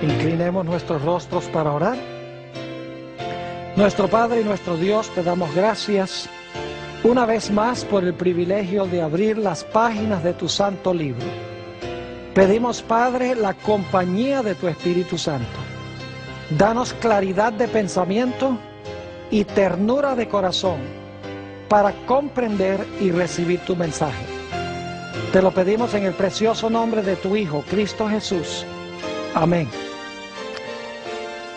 Inclinemos nuestros rostros para orar. Nuestro Padre y nuestro Dios, te damos gracias una vez más por el privilegio de abrir las páginas de tu santo libro. Pedimos, Padre, la compañía de tu Espíritu Santo. Danos claridad de pensamiento y ternura de corazón para comprender y recibir tu mensaje. Te lo pedimos en el precioso nombre de tu Hijo, Cristo Jesús. Amén.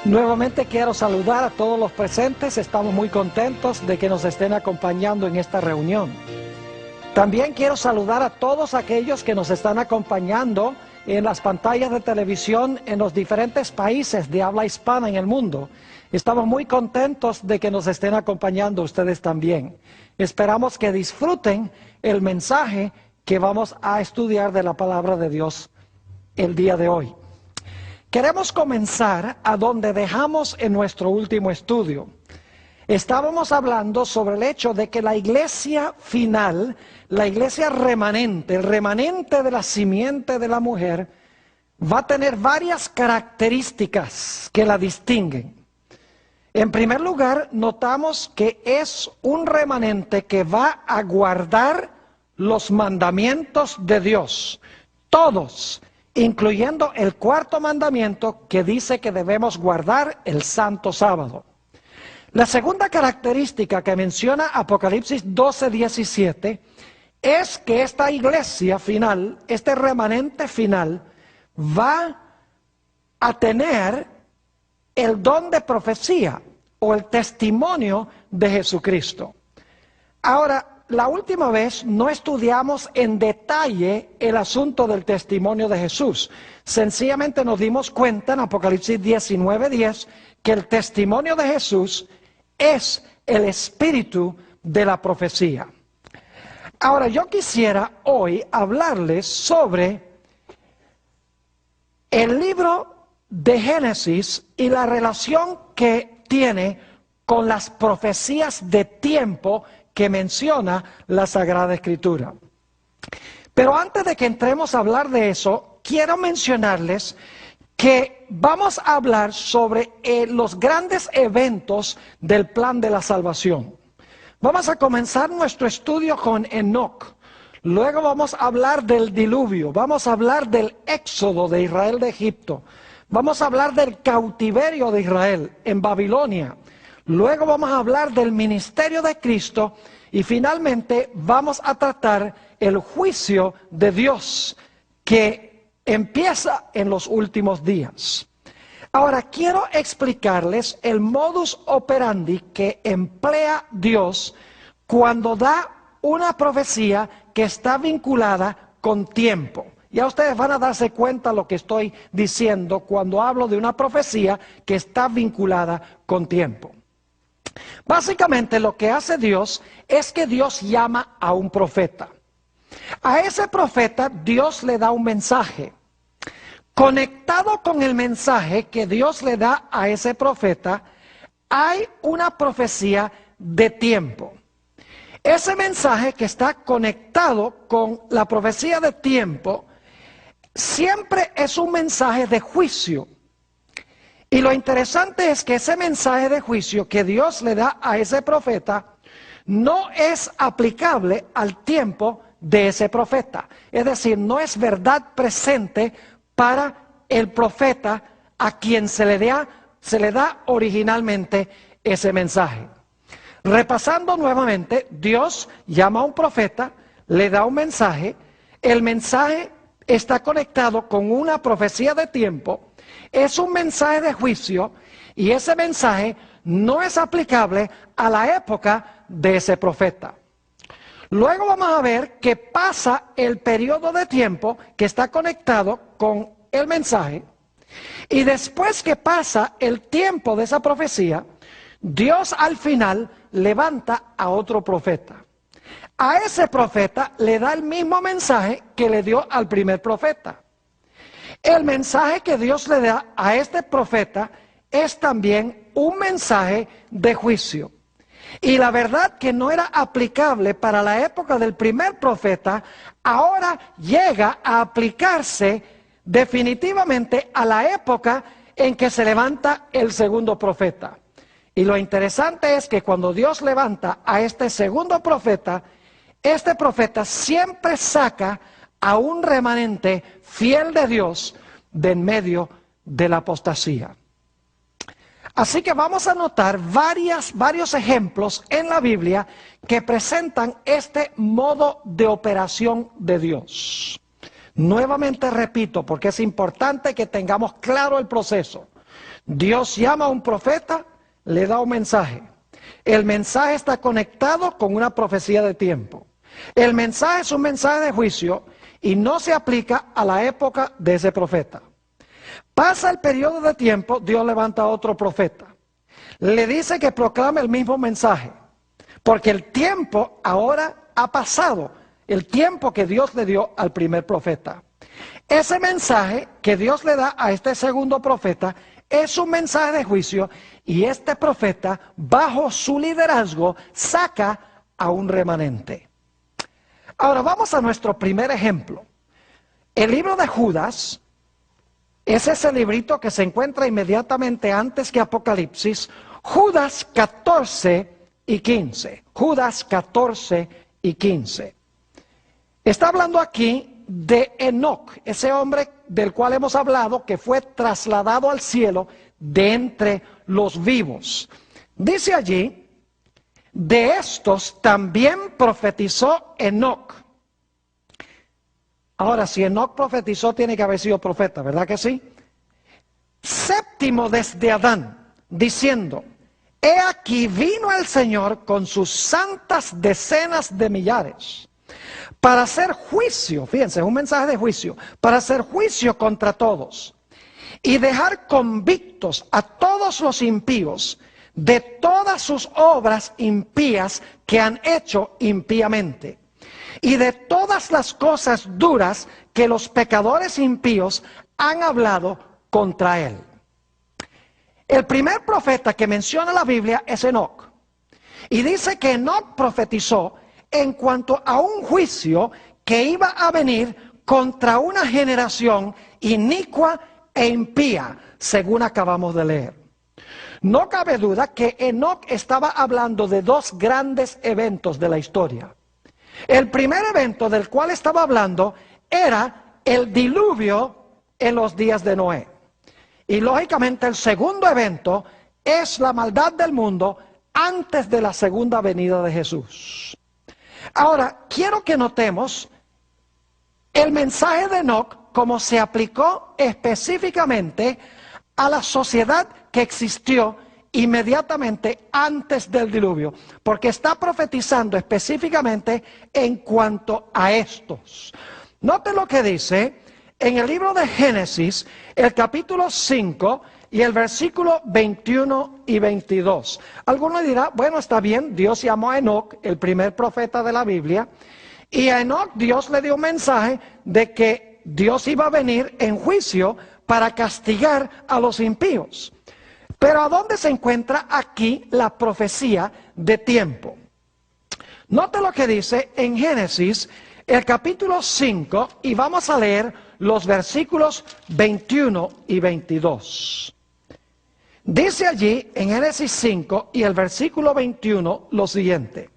Nuevamente quiero saludar a todos los presentes. Estamos muy contentos de que nos estén acompañando en esta reunión. También quiero saludar a todos aquellos que nos están acompañando en las pantallas de televisión en los diferentes países de habla hispana en el mundo. Estamos muy contentos de que nos estén acompañando ustedes también. Esperamos que disfruten el mensaje que vamos a estudiar de la palabra de Dios el día de hoy. Queremos comenzar a donde dejamos en nuestro último estudio. Estábamos hablando sobre el hecho de que la iglesia final, la iglesia remanente, el remanente de la simiente de la mujer, va a tener varias características que la distinguen. En primer lugar, notamos que es un remanente que va a guardar los mandamientos de Dios, todos, incluyendo el cuarto mandamiento que dice que debemos guardar el santo sábado. La segunda característica que menciona Apocalipsis 12:17 es que esta iglesia final, este remanente final, va a tener el don de profecía o el testimonio de Jesucristo. Ahora, la última vez no estudiamos en detalle el asunto del testimonio de Jesús. Sencillamente nos dimos cuenta en Apocalipsis 19:10 que el testimonio de Jesús es el espíritu de la profecía. Ahora, yo quisiera hoy hablarles sobre el libro de Génesis y la relación que tiene con las profecías de tiempo que menciona la Sagrada Escritura. Pero antes de que entremos a hablar de eso, quiero mencionarles que vamos a hablar sobre los grandes eventos del plan de la salvación. Vamos a comenzar nuestro estudio con Enoc. Luego vamos a hablar del diluvio, vamos a hablar del éxodo de Israel de Egipto. Vamos a hablar del cautiverio de Israel en Babilonia. Luego vamos a hablar del ministerio de Cristo y finalmente vamos a tratar el juicio de Dios que empieza en los últimos días. Ahora quiero explicarles el modus operandi que emplea Dios cuando da una profecía que está vinculada con tiempo. Ya ustedes van a darse cuenta de lo que estoy diciendo cuando hablo de una profecía que está vinculada con tiempo. Básicamente lo que hace Dios es que Dios llama a un profeta. A ese profeta Dios le da un mensaje. Conectado con el mensaje que Dios le da a ese profeta, hay una profecía de tiempo. Ese mensaje que está conectado con la profecía de tiempo siempre es un mensaje de juicio. Y lo interesante es que ese mensaje de juicio que Dios le da a ese profeta no es aplicable al tiempo de ese profeta. Es decir, no es verdad presente para el profeta a quien se le da originalmente ese mensaje. Repasando nuevamente, Dios llama a un profeta, le da un mensaje, el mensaje está conectado con una profecía de tiempo, es un mensaje de juicio y ese mensaje no es aplicable a la época de ese profeta. Luego vamos a ver que pasa el periodo de tiempo que está conectado con el mensaje y después que pasa el tiempo de esa profecía, Dios al final levanta a otro profeta. A ese profeta le da el mismo mensaje que le dio al primer profeta. El mensaje que Dios le da a este profeta es también un mensaje de juicio. Y la verdad que no era aplicable para la época del primer profeta, ahora llega a aplicarse definitivamente a la época en que se levanta el segundo profeta. Y lo interesante es que cuando Dios levanta a este segundo profeta, este profeta siempre saca a un remanente fiel de Dios de en medio de la apostasía. Así que vamos a notar varios ejemplos en la Biblia que presentan este modo de operación de Dios. Nuevamente repito, porque es importante que tengamos claro el proceso. Dios llama a un profeta, le da un mensaje. El mensaje está conectado con una profecía de tiempo. El mensaje es un mensaje de juicio y no se aplica a la época de ese profeta. Pasa el periodo de tiempo, Dios levanta a otro profeta. Le dice que proclame el mismo mensaje, porque el tiempo ahora ha pasado, el tiempo que Dios le dio al primer profeta. Ese mensaje que Dios le da a este segundo profeta es un mensaje de juicio y este profeta, bajo su liderazgo, saca a un remanente. Ahora vamos a nuestro primer ejemplo. El libro de Judas es ese librito que se encuentra inmediatamente antes que Apocalipsis, Judas 14 y 15. Judas 14 y 15. Está hablando aquí de Enoc, ese hombre del cual hemos hablado que fue trasladado al cielo de entre los vivos. Dice allí, de estos también profetizó Enoc. Ahora, si Enoc profetizó, tiene que haber sido profeta, ¿verdad que sí? Séptimo desde Adán, diciendo, he aquí vino el Señor con sus santas decenas de millares, para hacer juicio, fíjense, es un mensaje de juicio, para hacer juicio contra todos, y dejar convictos a todos los impíos de todas sus obras impías que han hecho impíamente, y de todas las cosas duras que los pecadores impíos han hablado contra él. El primer profeta que menciona la Biblia es Enoc. Y dice que Enoc profetizó en cuanto a un juicio que iba a venir contra una generación inicua e impía, según acabamos de leer. No cabe duda que Enoc estaba hablando de dos grandes eventos de la historia. El primer evento del cual estaba hablando era el diluvio en los días de Noé. Y lógicamente el segundo evento es la maldad del mundo antes de la segunda venida de Jesús. Ahora, quiero que notemos el mensaje de Enoc como se aplicó específicamente a la sociedad que existió inmediatamente antes del diluvio, porque está profetizando específicamente en cuanto a estos. Note lo que dice en el libro de Génesis, el capítulo 5 y el versículo 21 y 22. Alguno dirá, bueno, está bien, Dios llamó a Enoc, el primer profeta de la Biblia, y a Enoc Dios le dio un mensaje de que Dios iba a venir en juicio para castigar a los impíos. Pero ¿a dónde se encuentra aquí la profecía de tiempo? Note lo que dice en Génesis, el capítulo 5, y vamos a leer los versículos 21 y 22. Dice allí en Génesis 5 y el versículo 21 lo siguiente.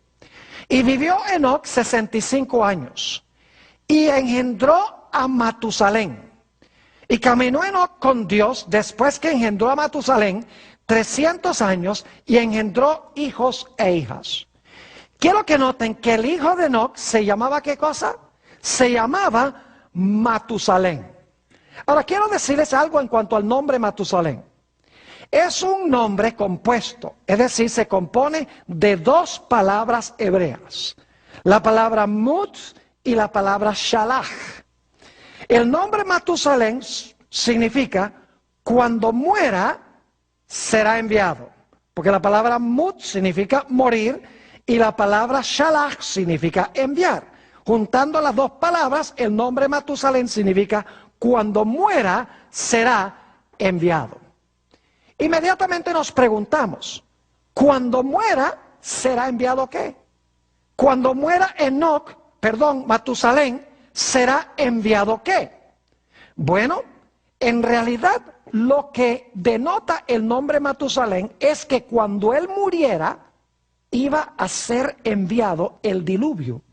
Y vivió Enoc 65 años y engendró a Matusalén. Y caminó Enoc con Dios después que engendró a Matusalén 300 años y engendró hijos e hijas. Quiero que noten que el hijo de Enoc se llamaba ¿qué cosa? Se llamaba Matusalén. Ahora quiero decirles algo en cuanto al nombre Matusalén. Es un nombre compuesto, es decir, se compone de dos palabras hebreas. La palabra Mut y la palabra Shalach. El nombre Matusalén significa cuando muera será enviado. Porque la palabra Mut significa morir y la palabra Shalach significa enviar. Juntando las dos palabras, el nombre Matusalén significa cuando muera será enviado. Inmediatamente nos preguntamos, cuando muera será enviado ¿qué? Cuando muera Matusalén, ¿será enviado qué? Bueno, En realidad, lo que denota el nombre Matusalén es que cuando él muriera, iba a ser enviado el diluvio.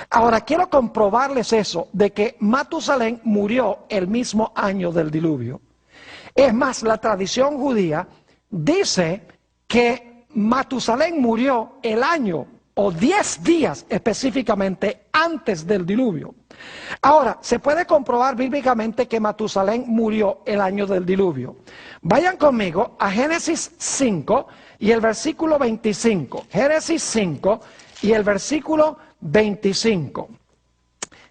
Ahora, quiero comprobarles eso, de que Matusalén murió el mismo año del diluvio. Es más, la tradición judía dice que Matusalén murió el año o 10 días específicamente antes del diluvio. Ahora, se puede comprobar bíblicamente que Matusalén murió el año del diluvio. Vayan conmigo a Génesis 5 y el versículo 25. Génesis 5 y el versículo 25.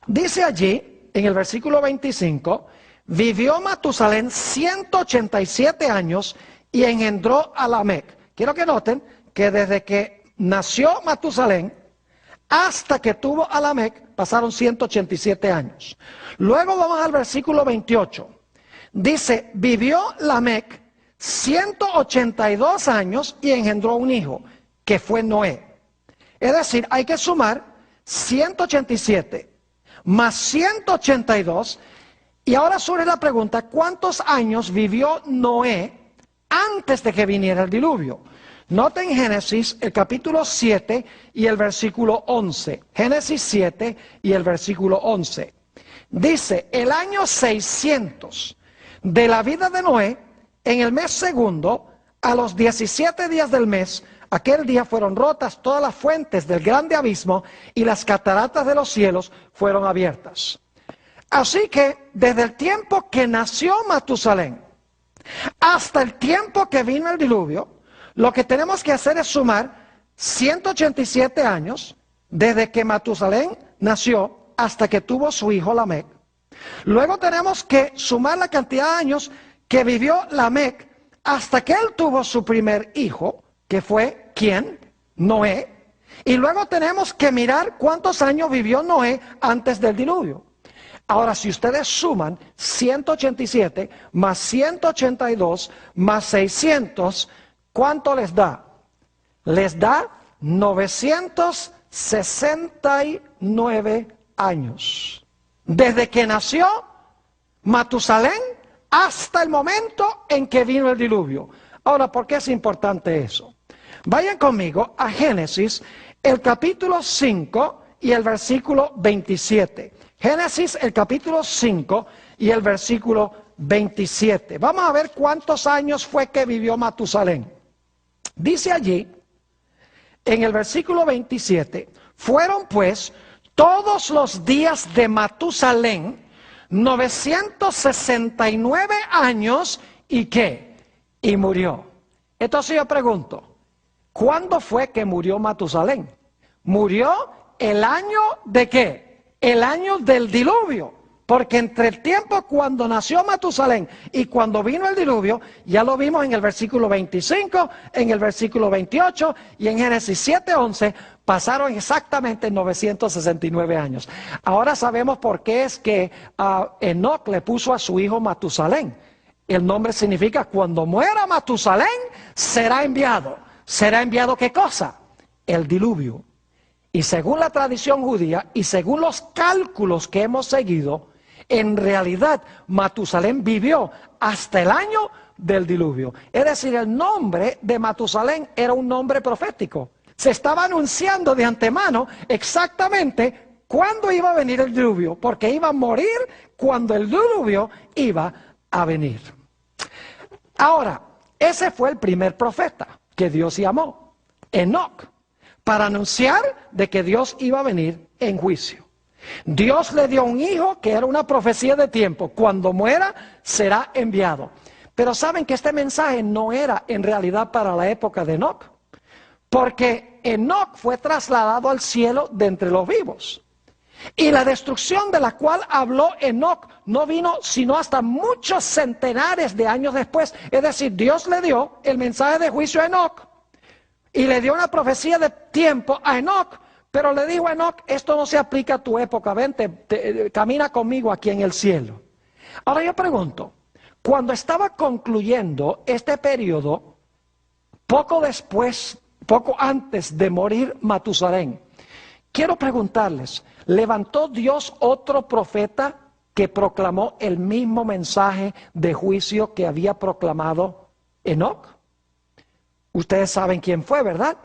Dice allí, en el versículo 25, vivió Matusalén 187 años y engendró a Lamec. Quiero que noten que desde que nació Matusalén hasta que tuvo a Lamec pasaron 187 años. Luego vamos al versículo 28. Dice, vivió Lamec 182 años y engendró un hijo, que fue Noé. Es decir, hay que sumar 187 más 182. Y ahora surge la pregunta, ¿cuántos años vivió Noé antes de que viniera el diluvio? Noten Génesis, el capítulo 7 y el versículo 11. Génesis 7 y el versículo 11. Dice, el año 600 de la vida de Noé, en el mes segundo, a los 17 días del mes, aquel día fueron rotas todas las fuentes del grande abismo y las cataratas de los cielos fueron abiertas. Así que desde el tiempo que nació Matusalén hasta el tiempo que vino el diluvio, lo que tenemos que hacer es sumar 187 años desde que Matusalén nació hasta que tuvo su hijo Lamec. Luego tenemos que sumar la cantidad de años que vivió Lamec hasta que él tuvo su primer hijo, que fue, ¿quién? Noé. Y luego tenemos que mirar cuántos años vivió Noé antes del diluvio. Ahora, si ustedes suman 187 más 182 más 600, ¿cuánto les da? Les da 969 años. Desde que nació Matusalén hasta el momento en que vino el diluvio. Ahora, ¿por qué es importante eso? Vayan conmigo a Génesis, el capítulo 5 y el versículo 27. Génesis, el capítulo 5 y el versículo 27. Vamos a ver cuántos años fue que vivió Matusalén. Dice allí, en el versículo 27, fueron pues todos los días de Matusalén 969 años y ¿qué? Y murió. Entonces yo pregunto, ¿cuándo fue que murió Matusalén? Murió el año de ¿qué? El año del diluvio, porque entre el tiempo cuando nació Matusalén y cuando vino el diluvio, ya lo vimos en el versículo 25, en el versículo 28 y en Génesis 7:11, pasaron exactamente 969 años. Ahora sabemos por qué es que Enoc le puso a su hijo Matusalén. El nombre significa cuando muera Matusalén será enviado. ¿Será enviado qué cosa? El diluvio. Y según la tradición judía y según los cálculos que hemos seguido, en realidad Matusalén vivió hasta el año del diluvio. Es decir, el nombre de Matusalén era un nombre profético. Se estaba anunciando de antemano exactamente cuándo iba a venir el diluvio, porque iba a morir cuando el diluvio iba a venir. Ahora, ese fue el primer profeta que Dios llamó, Enoc, para anunciar de que Dios iba a venir en juicio. Dios le dio un hijo que era una profecía de tiempo. Cuando muera, será enviado. Pero saben que este mensaje no era en realidad para la época de Enoc, porque Enoc fue trasladado al cielo de entre los vivos. Y la destrucción de la cual habló Enoc no vino sino hasta muchos centenares de años después. Es decir, Dios le dio el mensaje de juicio a Enoc y le dio una profecía de tiempo a Enoc, pero le dijo a Enoc, esto no se aplica a tu época, vente, camina conmigo aquí en el cielo. Ahora yo pregunto, cuando estaba concluyendo este periodo, poco después, poco antes de morir Matusalén, quiero preguntarles, ¿levantó Dios otro profeta que proclamó el mismo mensaje de juicio que había proclamado Enoc? Ustedes saben quién fue, ¿verdad?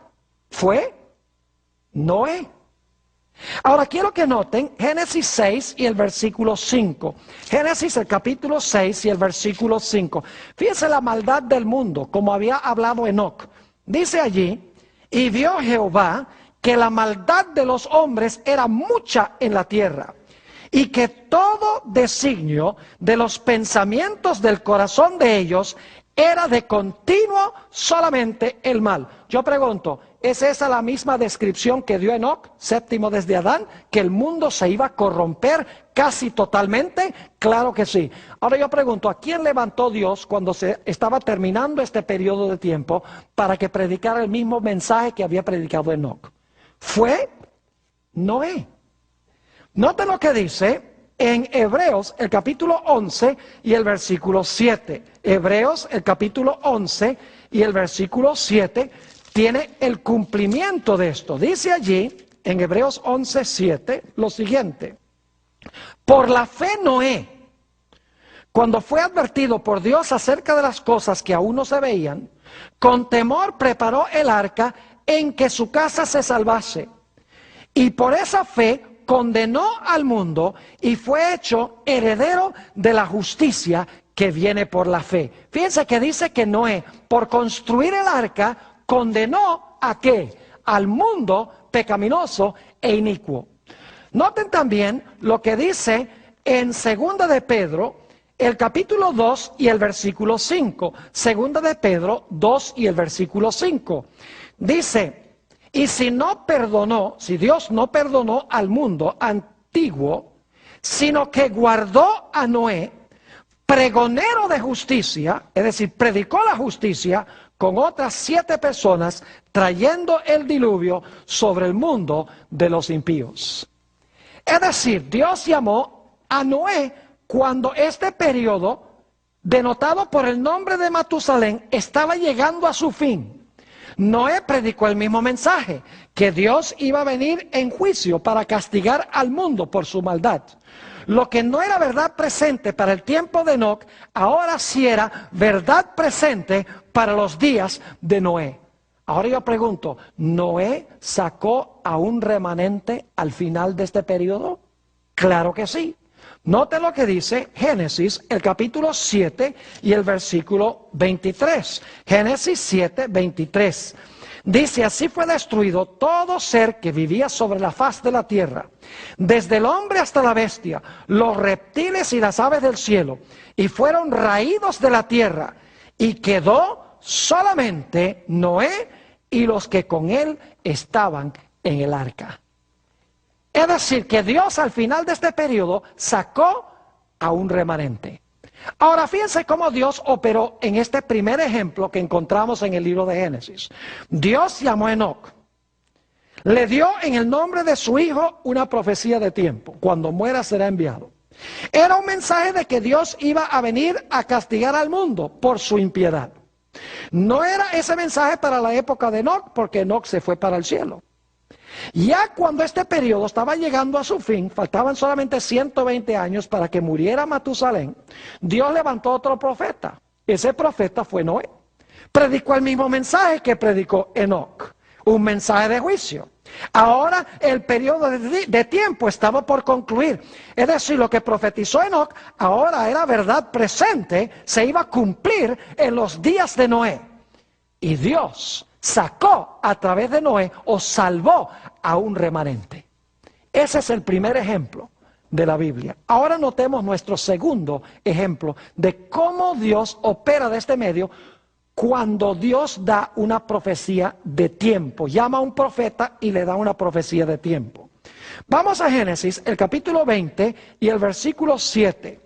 Fue Noé. Ahora quiero que noten Génesis 6 y el versículo 5. Génesis el capítulo 6 y el versículo 5. Fíjense la maldad del mundo, como había hablado Enoc. Dice allí, y vio Jehová que la maldad de los hombres era mucha en la tierra, y que todo designio de los pensamientos del corazón de ellos era de continuo solamente el mal. Yo pregunto, ¿es esa la misma descripción que dio Enoc, séptimo desde Adán, que el mundo se iba a corromper casi totalmente? Claro que sí. Ahora yo pregunto, ¿a quién levantó Dios cuando se estaba terminando este periodo de tiempo para que predicara el mismo mensaje que había predicado Enoc? Fue Noé. Noten lo que dice en Hebreos el capítulo 11 y el versículo 7. Hebreos el capítulo 11 y el versículo 7 tiene el cumplimiento de esto. Dice allí en Hebreos 11, 7 lo siguiente. Por la fe Noé, cuando fue advertido por Dios acerca de las cosas que aún no se veían, con temor preparó el arca en que su casa se salvase. Y por esa fe condenó al mundo y fue hecho heredero de la justicia que viene por la fe. Fíjense que dice que Noé, por construir el arca, condenó ¿a qué? Al mundo pecaminoso e inicuo. Noten también lo que dice en Segunda de Pedro, el capítulo 2 y el versículo 5. Segunda de Pedro 2 y el versículo 5. Dice, y si Dios no perdonó al mundo antiguo, sino que guardó a Noé, pregonero de justicia, es decir, predicó la justicia con otras 7 personas, trayendo el diluvio sobre el mundo de los impíos. Es decir, Dios llamó a Noé cuando este periodo, denotado por el nombre de Matusalén, estaba llegando a su fin. Noé predicó el mismo mensaje, que Dios iba a venir en juicio para castigar al mundo por su maldad. Lo que no era verdad presente para el tiempo de Enoc, ahora sí era verdad presente para los días de Noé. Ahora yo pregunto, ¿Noé sacó a un remanente al final de este periodo? Claro que sí. Note lo que dice Génesis, el capítulo 7 y el versículo 23. Génesis 7, 23. Dice, así fue destruido todo ser que vivía sobre la faz de la tierra, desde el hombre hasta la bestia, los reptiles y las aves del cielo, y fueron raídos de la tierra, y quedó solamente Noé y los que con él estaban en el arca. Es decir, que Dios al final de este periodo sacó a un remanente. Ahora fíjense cómo Dios operó en este primer ejemplo que encontramos en el libro de Génesis. Dios llamó a Enoc, le dio en el nombre de su hijo una profecía de tiempo, cuando muera será enviado. Era un mensaje de que Dios iba a venir a castigar al mundo por su impiedad. No era ese mensaje para la época de Enoc, porque Enoc se fue para el cielo. Ya cuando este periodo estaba llegando a su fin, faltaban solamente 120 años para que muriera Matusalén, Dios levantó otro profeta. Ese profeta fue Noé. Predicó el mismo mensaje que predicó Enoc, un mensaje de juicio. Ahora el periodo de tiempo estaba por concluir. Es decir, lo que profetizó Enoc ahora era verdad presente, se iba a cumplir en los días de Noé. Y Dios sacó a través de Noé o salvó a un remanente. Ese es el primer ejemplo de la Biblia. Ahora notemos nuestro segundo ejemplo de cómo Dios opera de este medio cuando Dios da una profecía de tiempo. Llama a un profeta y le da una profecía de tiempo. Vamos a Génesis, el capítulo 20 y el versículo 7.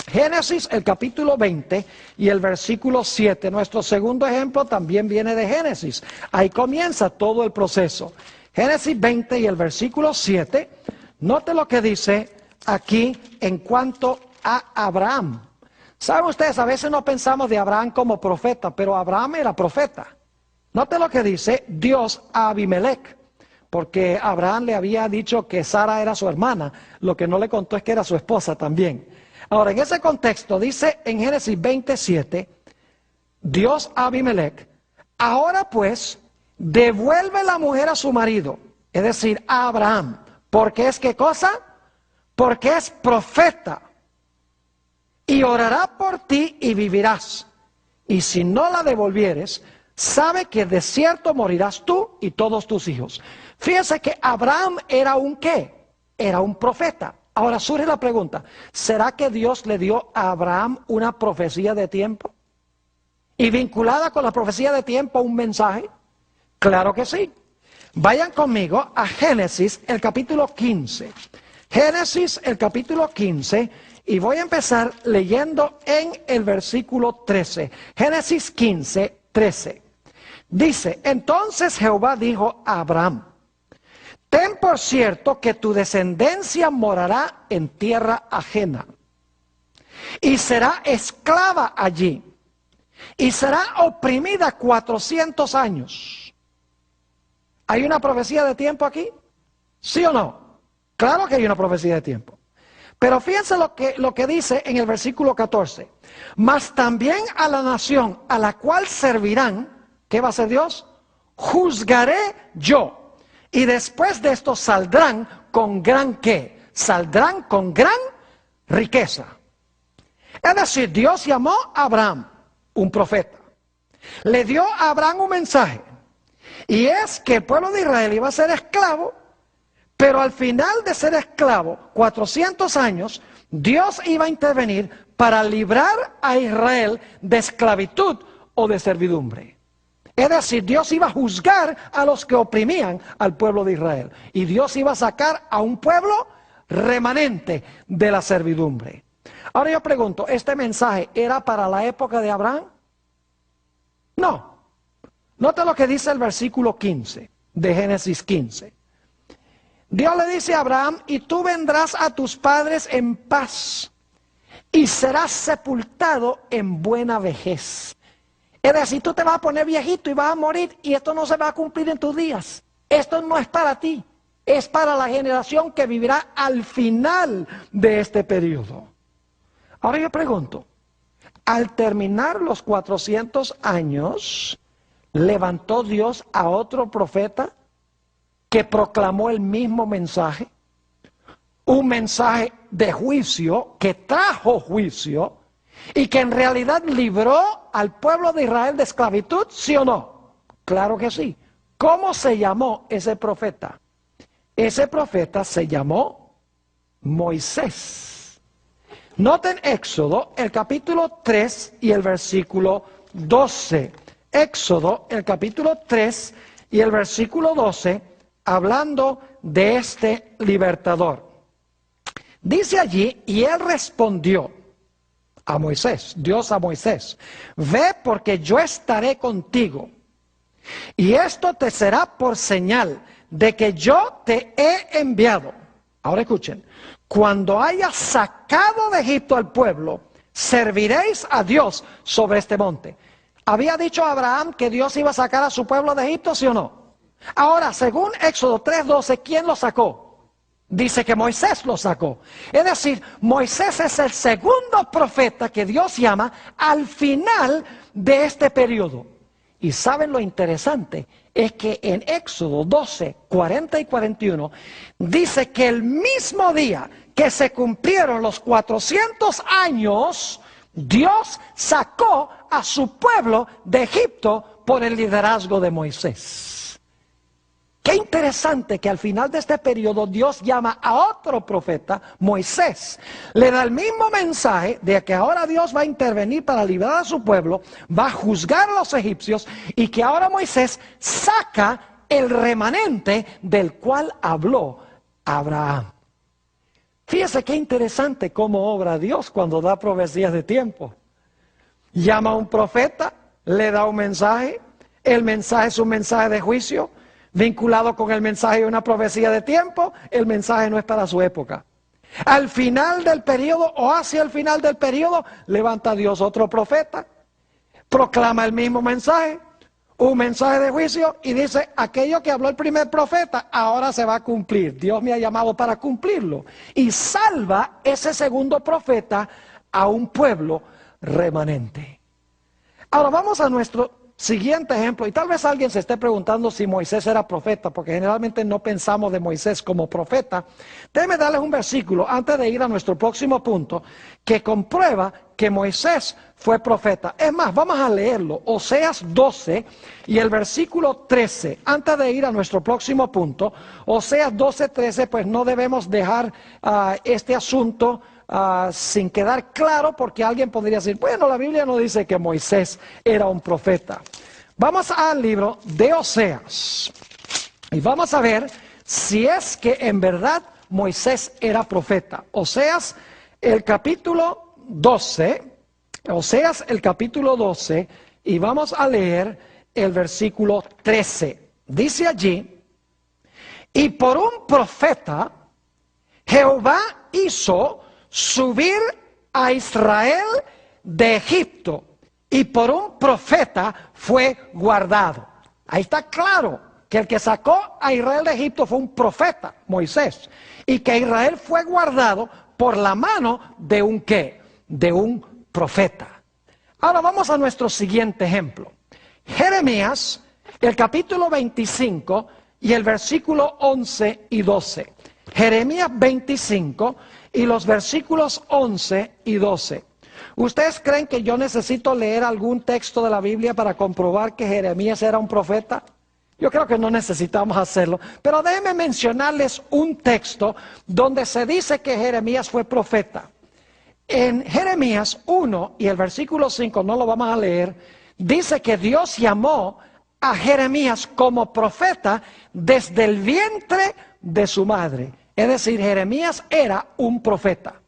Génesis, el capítulo 20 y el versículo 7. Nuestro segundo ejemplo también viene de Génesis. Ahí comienza todo el proceso. Génesis 20 y el versículo 7. Note lo que dice aquí en cuanto a Abraham. ¿Saben ustedes? A veces no pensamos de Abraham como profeta, pero Abraham era profeta. Note lo que dice Dios a Abimelech. porque Abraham le había dicho que Sara era su hermana, lo que no le contó es que era su esposa también. Ahora, en ese contexto dice en Génesis 27, Dios a Abimelech, ahora pues, devuelve la mujer a su marido, es decir, a Abraham, porque es ¿qué cosa? Porque es profeta, y orará por ti y vivirás, y si no la devolvieres, sabe que de cierto morirás tú y todos tus hijos. Fíjense que Abraham era un ¿qué? Era un profeta. Ahora surge la pregunta, ¿será que Dios le dio a Abraham una profecía de tiempo? ¿Y vinculada con la profecía de tiempo un mensaje? Claro que sí. Vayan conmigo a Génesis, el capítulo 15. Génesis, el capítulo 15, y voy a empezar leyendo en el versículo 13. Génesis 15, 13. Dice, entonces Jehová dijo a Abraham, ten por cierto que tu descendencia morará en tierra ajena, y será esclava allí, y será oprimida 400 años. ¿Hay una profecía de tiempo aquí? ¿Sí o no? Claro que hay una profecía de tiempo. Pero fíjense lo que dice en el versículo 14. Mas también a la nación a la cual servirán, ¿qué va a hacer Dios? Juzgaré yo. Y después de esto saldrán con gran ¿qué? Saldrán con gran riqueza. Es decir, Dios llamó a Abraham, un profeta. Le dio a Abraham un mensaje. Y es que el pueblo de Israel iba a ser esclavo, pero al final de ser esclavo, 400 años, Dios iba a intervenir para librar a Israel de esclavitud o de servidumbre. Es decir, Dios iba a juzgar a los que oprimían al pueblo de Israel. Y Dios iba a sacar a un pueblo remanente de la servidumbre. Ahora yo pregunto, ¿este mensaje era para la época de Abraham? No. Nota lo que dice el versículo 15 de Génesis 15. Dios le dice a Abraham, y tú vendrás a tus padres en paz, y serás sepultado en buena vejez. Es decir, tú te vas a poner viejito y vas a morir, y esto no se va a cumplir en tus días. Esto no es para ti, es para la generación que vivirá al final de este periodo. Ahora yo pregunto, al terminar los 400 años, ¿levantó Dios a otro profeta que proclamó el mismo mensaje? Un mensaje de juicio, que trajo juicio, y que en realidad libró al pueblo de Israel de esclavitud, ¿sí o no? Claro que sí. ¿Cómo se llamó ese profeta? Ese profeta se llamó Moisés. Noten Éxodo, el capítulo 3 y el versículo 12. Éxodo, el capítulo 3 y el versículo 12, hablando de este libertador. Dice allí, y él respondió a Moisés, Dios a Moisés, ve porque yo estaré contigo, y esto te será por señal de que yo te he enviado. Ahora escuchen, cuando hayas sacado de Egipto al pueblo, serviréis a Dios sobre este monte. ¿Había dicho Abraham que Dios iba a sacar a su pueblo de Egipto, sí o no? Ahora, según Éxodo 3:12, ¿quién lo sacó? Dice que Moisés lo sacó. Es decir, Moisés es el segundo profeta que Dios llama al final de este periodo. Y ¿saben lo interesante? Es que en Éxodo 12, 40 y 41, dice que el mismo día que se cumplieron los 400 años, Dios sacó a su pueblo de Egipto por el liderazgo de Moisés. Qué interesante que al final de este periodo Dios llama a otro profeta, Moisés. Le da el mismo mensaje de que ahora Dios va a intervenir para liberar a su pueblo, va a juzgar a los egipcios y que ahora Moisés saca el remanente del cual habló Abraham. Fíjese qué interesante cómo obra Dios cuando da profecías de tiempo. Llama a un profeta, le da un mensaje, el mensaje es un mensaje de juicio, vinculado con el mensaje de una profecía de tiempo, el mensaje no es para su época. Al final del periodo o hacia el final del periodo, levanta Dios otro profeta, proclama el mismo mensaje, un mensaje de juicio y dice, aquello que habló el primer profeta, ahora se va a cumplir. Dios me ha llamado para cumplirlo. Y salva ese segundo profeta a un pueblo remanente. Ahora vamos a nuestro siguiente ejemplo, y tal vez alguien se esté preguntando si Moisés era profeta, porque generalmente no pensamos de Moisés como profeta. Déjenme darles un versículo antes de ir a nuestro próximo punto, que comprueba que Moisés fue profeta. Es más, vamos a leerlo, Oseas 12 y el versículo 13, antes de ir a nuestro próximo punto. Oseas 12, 13, pues no debemos dejar este asunto sin quedar claro, porque alguien podría decir, bueno, la Biblia no dice que Moisés era un profeta. Vamos al libro de Oseas y vamos a ver si es que en verdad Moisés era profeta. Oseas el capítulo 12, Oseas el capítulo 12, y vamos a leer el versículo 13. Dice allí, y por un profeta Jehová hizo subir a Israel de Egipto, y por un profeta fue guardado. Ahí está claro que el que sacó a Israel de Egipto fue un profeta, Moisés, y que Israel fue guardado por la mano de un ¿qué? De un profeta. Ahora vamos a nuestro siguiente ejemplo. Jeremías, el capítulo 25 y el versículo 11 y 12. Jeremías 25 y los versículos 11 y 12. ¿Ustedes creen que yo necesito leer algún texto de la Biblia para comprobar que Jeremías era un profeta? Yo creo que no necesitamos hacerlo, pero déjenme mencionarles un texto donde se dice que Jeremías fue profeta. En Jeremías 1 y el versículo 5, no lo vamos a leer, dice que Dios llamó a Jeremías como profeta desde el vientre de su madre. Es decir, Jeremías era un profeta.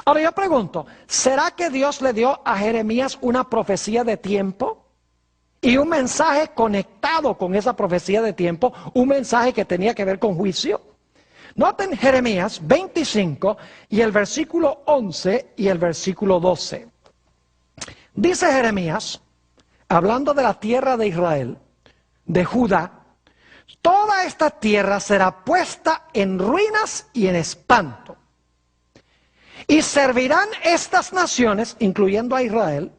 Ahora yo pregunto, ¿será que Dios le dio a Jeremías una profecía de tiempo? Y un mensaje conectado con esa profecía de tiempo, un mensaje que tenía que ver con juicio. Noten Jeremías 25 y el versículo 11 y el versículo 12. Dice Jeremías, hablando de la tierra de Israel, de Judá, toda esta tierra será puesta en ruinas y en espanto. Y servirán estas naciones, incluyendo a Israel,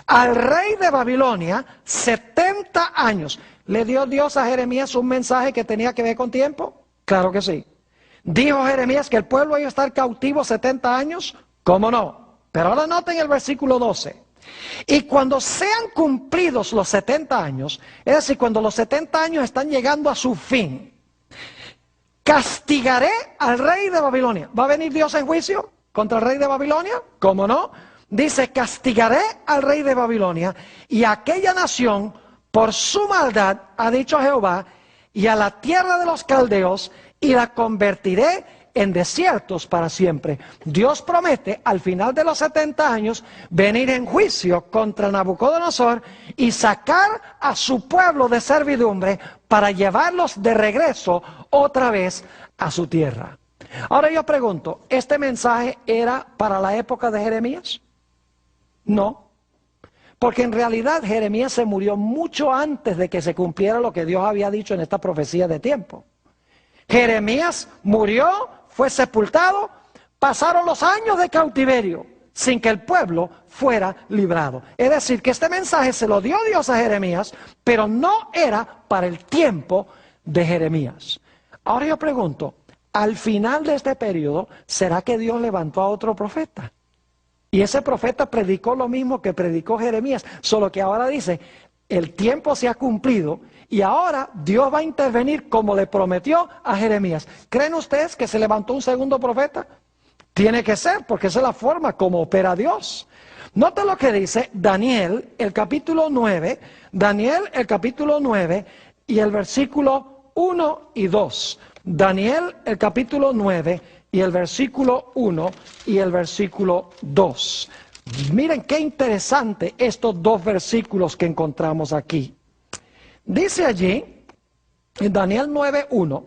al rey de Babilonia 70 años. ¿Le dio Dios a Jeremías un mensaje que tenía que ver con tiempo? Claro que sí. ¿Dijo Jeremías que el pueblo iba a estar cautivo 70 años? ¿Cómo no? Pero ahora noten el versículo 12. Y cuando sean cumplidos los 70 años, es decir, cuando los 70 años están llegando a su fin, castigaré al rey de Babilonia. ¿Va a venir Dios en juicio contra el rey de Babilonia? ¿Cómo no? Dice, castigaré al rey de Babilonia y a aquella nación por su maldad, ha dicho Jehová, y a la tierra de los caldeos, y la convertiré en desiertos para siempre. Dios promete al final de los 70 años venir en juicio contra Nabucodonosor y sacar a su pueblo de servidumbre para llevarlos de regreso otra vez a su tierra. Ahora yo pregunto, ¿este mensaje era para la época de Jeremías? No, porque en realidad Jeremías se murió mucho antes de que se cumpliera lo que Dios había dicho en esta profecía de tiempo. Jeremías murió, fue sepultado, pasaron los años de cautiverio sin que el pueblo fuera librado. Es decir, que este mensaje se lo dio Dios a Jeremías, pero no era para el tiempo de Jeremías. Ahora yo pregunto, al final de este periodo, ¿será que Dios levantó a otro profeta? Y ese profeta predicó lo mismo que predicó Jeremías, solo que ahora dice, el tiempo se ha cumplido y ahora Dios va a intervenir como le prometió a Jeremías. ¿Creen ustedes que se levantó un segundo profeta? Tiene que ser, porque esa es la forma como opera Dios. Noten lo que dice Daniel, el capítulo 9, Daniel, el capítulo 9 y el versículo 1 y 2. Daniel, el capítulo 9 y el versículo 1 y el versículo 2. Miren qué interesante estos dos versículos que encontramos aquí. Dice allí, en Daniel 9:1,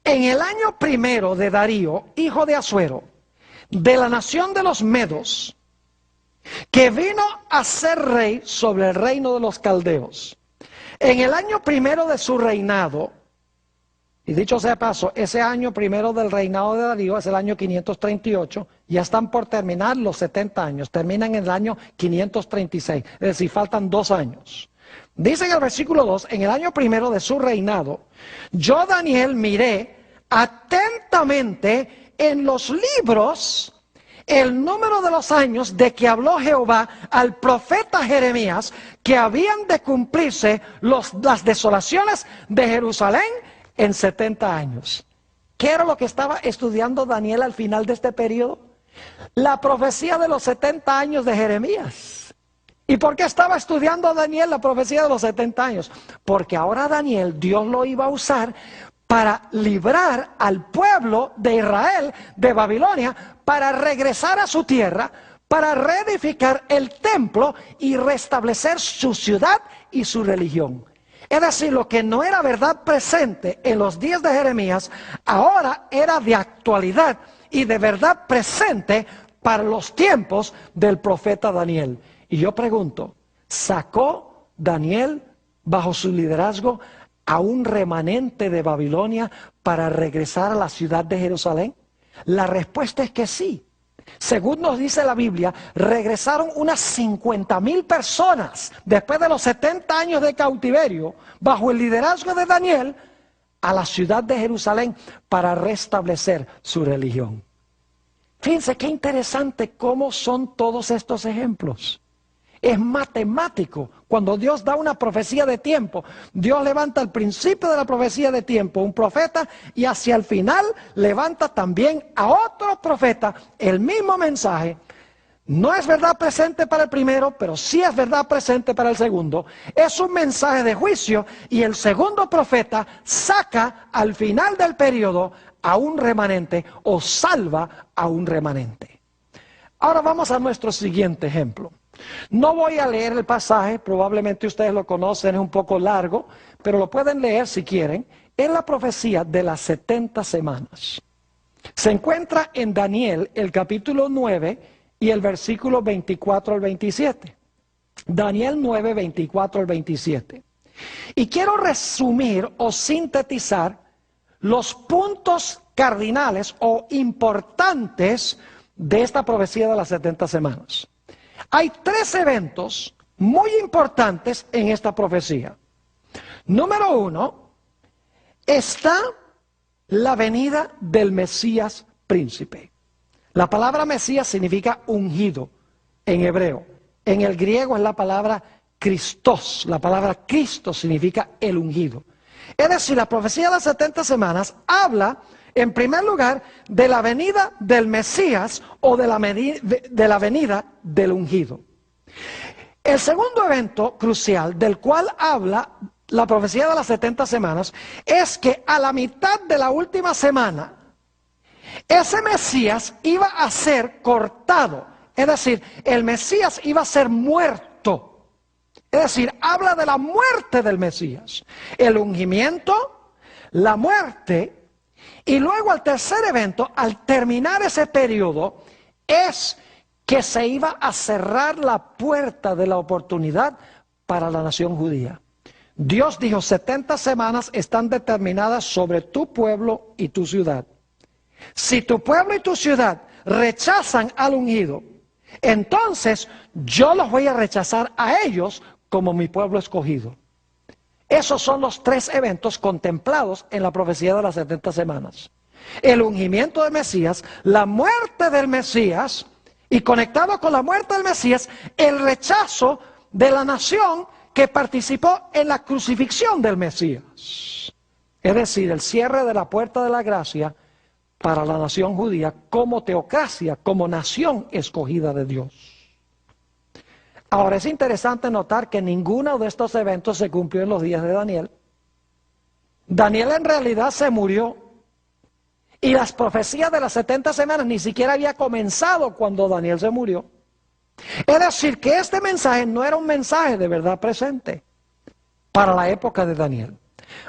en el año primero de Darío, hijo de Asuero, de la nación de los Medos, que vino a ser rey sobre el reino de los caldeos, En el año primero de su reinado, y dicho sea paso, ese año primero del reinado de Darío es el año 538, ya están por terminar los 70 años, terminan en el año 536, es decir, faltan 2 años. Dice en el versículo 2, en el año primero de su reinado, yo Daniel miré atentamente en los libros el número de los años de que habló Jehová al profeta Jeremías, que habían de cumplirse las desolaciones de Jerusalén en 70 años. ¿Qué era lo que estaba estudiando Daniel al final de este periodo? La profecía de los 70 años de Jeremías. ¿Y por qué estaba estudiando Daniel la profecía de los 70 años? Porque ahora Daniel, Dios lo iba a usar para librar al pueblo de Israel de Babilonia, para regresar a su tierra, para reedificar el templo y restablecer su ciudad y su religión. Es decir, lo que no era verdad presente en los días de Jeremías, ahora era de actualidad y de verdad presente para los tiempos del profeta Daniel. Y yo pregunto, ¿sacó Daniel bajo su liderazgo a un remanente de Babilonia para regresar a la ciudad de Jerusalén? La respuesta es que sí. Según nos dice la Biblia, regresaron unas 50,000 personas después de los 70 años de cautiverio, bajo el liderazgo de Daniel, a la ciudad de Jerusalén para restablecer su religión. Fíjense qué interesante cómo son todos estos ejemplos. Es matemático. Cuando Dios da una profecía de tiempo, Dios levanta al principio de la profecía de tiempo un profeta y hacia el final levanta también a otro profeta el mismo mensaje. No es verdad presente para el primero, pero sí es verdad presente para el segundo. Es un mensaje de juicio y el segundo profeta saca al final del periodo a un remanente o salva a un remanente. Ahora vamos a nuestro siguiente ejemplo. No voy a leer el pasaje, probablemente ustedes lo conocen, es un poco largo, pero lo pueden leer si quieren. Es la profecía de las 70 semanas. Se encuentra en Daniel, el capítulo 9 y el versículo 24 al 27. Daniel 9, 24 al 27. Y quiero resumir o sintetizar los puntos cardinales o importantes de esta profecía de las 70 semanas. Hay 3 eventos muy importantes en esta profecía. Número 1, está la venida del Mesías príncipe. La palabra Mesías significa ungido en hebreo. En el griego es la palabra Christos. La palabra Cristo significa el ungido. Es decir, la profecía de las 70 semanas habla, en primer lugar, de la venida del Mesías o de la venida del ungido. El segundo evento crucial del cual habla la profecía de las 70 semanas es que a la mitad de la última semana, ese Mesías iba a ser cortado. Es decir, el Mesías iba a ser muerto. Es decir, habla de la muerte del Mesías. El ungimiento, la muerte. Y luego el tercer evento, al terminar ese periodo, es que se iba a cerrar la puerta de la oportunidad para la nación judía. Dios dijo, 70 semanas están determinadas sobre tu pueblo y tu ciudad. Si tu pueblo y tu ciudad rechazan al ungido, entonces yo los voy a rechazar a ellos como mi pueblo escogido. Esos son los 3 eventos contemplados en la profecía de las 70 semanas. El ungimiento del Mesías, la muerte del Mesías y conectado con la muerte del Mesías, el rechazo de la nación que participó en la crucifixión del Mesías. Es decir, el cierre de la puerta de la gracia para la nación judía como teocracia, como nación escogida de Dios. Ahora es interesante notar que ninguno de estos eventos se cumplió en los días de Daniel. Daniel en realidad se murió y las profecías de las 70 semanas ni siquiera había comenzado cuando Daniel se murió. Es decir, que este mensaje no era un mensaje de verdad presente para la época de Daniel.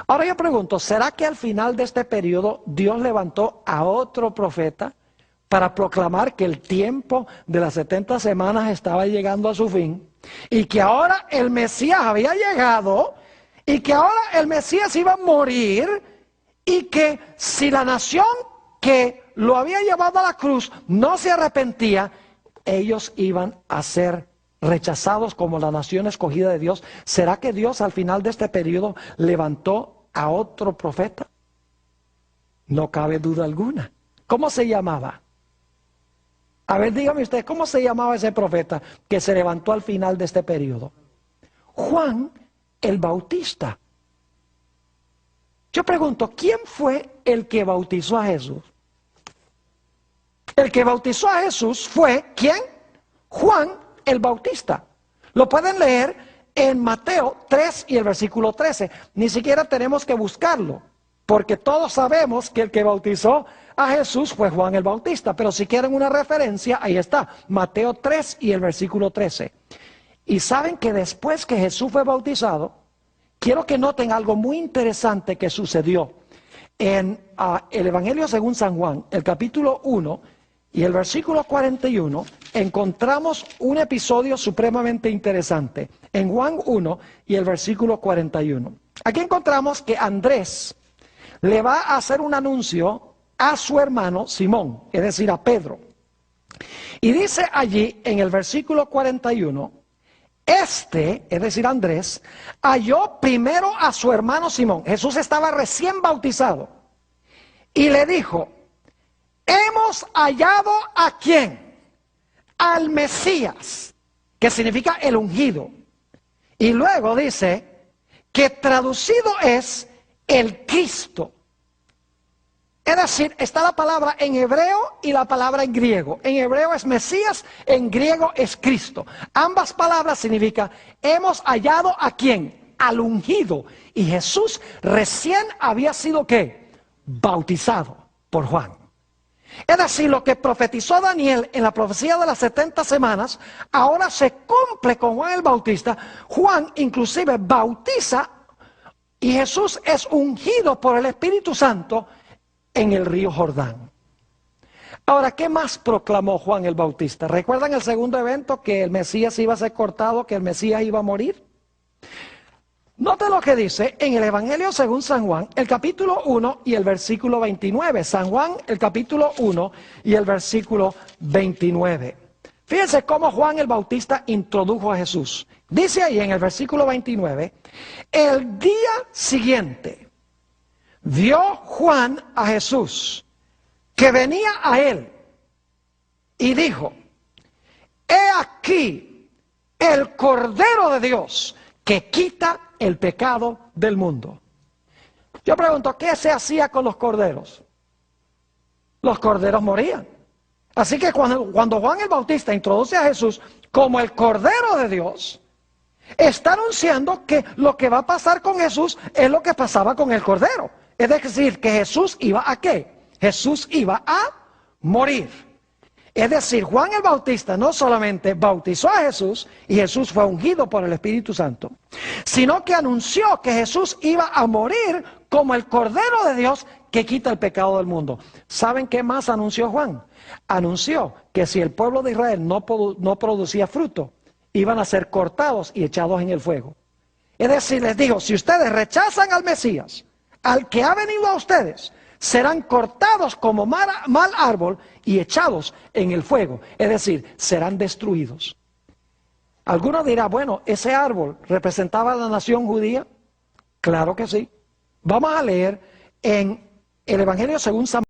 Ahora yo pregunto, ¿será que al final de este periodo Dios levantó a otro profeta para proclamar que el tiempo de las 70 semanas estaba llegando a su fin y que ahora el Mesías había llegado y que ahora el Mesías iba a morir y que si la nación que lo había llevado a la cruz no se arrepentía, ellos iban a ser rechazados como la nación escogida de Dios. ¿Será que Dios al final de este periodo levantó a otro profeta? No cabe duda alguna. ¿Cómo se llamaba? A ver, dígame usted, ¿cómo se llamaba ese profeta que se levantó al final de este periodo? Juan el Bautista. Yo pregunto, ¿quién fue el que bautizó a Jesús? El que bautizó a Jesús fue, ¿quién? Juan el Bautista. Lo pueden leer en Mateo 3 y el versículo 13. Ni siquiera tenemos que buscarlo, porque todos sabemos que el que bautizó a Jesús fue Juan el Bautista. Pero si quieren una referencia, ahí está, Mateo 3 y el versículo 13. Y saben que después que Jesús fue bautizado, quiero que noten algo muy interesante que sucedió. En el Evangelio según San Juan, el capítulo 1 y el versículo 41, encontramos un episodio supremamente interesante. En Juan 1 y el versículo 41. Aquí encontramos que Andrés le va a hacer un anuncio a su hermano Simón, es decir, a Pedro. Y dice allí en el versículo 41, es decir, Andrés, halló primero a su hermano Simón. Jesús estaba recién bautizado. Y le dijo, hemos hallado ¿a quién? Al Mesías, que significa el ungido. Y luego dice que traducido es el Cristo. Es decir, está la palabra en hebreo y la palabra en griego. En hebreo es Mesías, en griego es Cristo. Ambas palabras significan, hemos hallado ¿a quién? Al ungido. Y Jesús recién había sido ¿qué? Bautizado por Juan. Es decir, lo que profetizó Daniel en la profecía de las 70 semanas, ahora se cumple con Juan el Bautista. Juan inclusive bautiza y Jesús es ungido por el Espíritu Santo en el río Jordán. Ahora, ¿qué más proclamó Juan el Bautista? ¿Recuerdan el segundo evento, que el Mesías iba a ser cortado, que el Mesías iba a morir? Note lo que dice en el Evangelio según San Juan, el capítulo 1 y el versículo 29. San Juan, el capítulo 1 y el versículo 29. Fíjense cómo Juan el Bautista introdujo a Jesús. Dice ahí en el versículo 29, el día siguiente vio Juan a Jesús, que venía a él, y dijo, he aquí el Cordero de Dios, que quita el pecado del mundo. Yo pregunto, ¿qué se hacía con los corderos? Los corderos morían. Así que cuando Juan el Bautista introduce a Jesús como el Cordero de Dios, está anunciando que lo que va a pasar con Jesús es lo que pasaba con el Cordero. Es decir, que Jesús iba ¿a qué? Jesús iba a morir. Es decir, Juan el Bautista no solamente bautizó a Jesús y Jesús fue ungido por el Espíritu Santo, sino que anunció que Jesús iba a morir como el Cordero de Dios que quita el pecado del mundo. ¿Saben qué más anunció Juan? Anunció que si el pueblo de Israel no producía fruto, iban a ser cortados y echados en el fuego. Es decir, les dijo, si ustedes rechazan al Mesías, al que ha venido a ustedes, serán cortados como mal árbol y echados en el fuego. Es decir, serán destruidos. Alguno dirá, bueno, ¿ese árbol representaba a la nación judía? Claro que sí. Vamos a leer en el Evangelio según San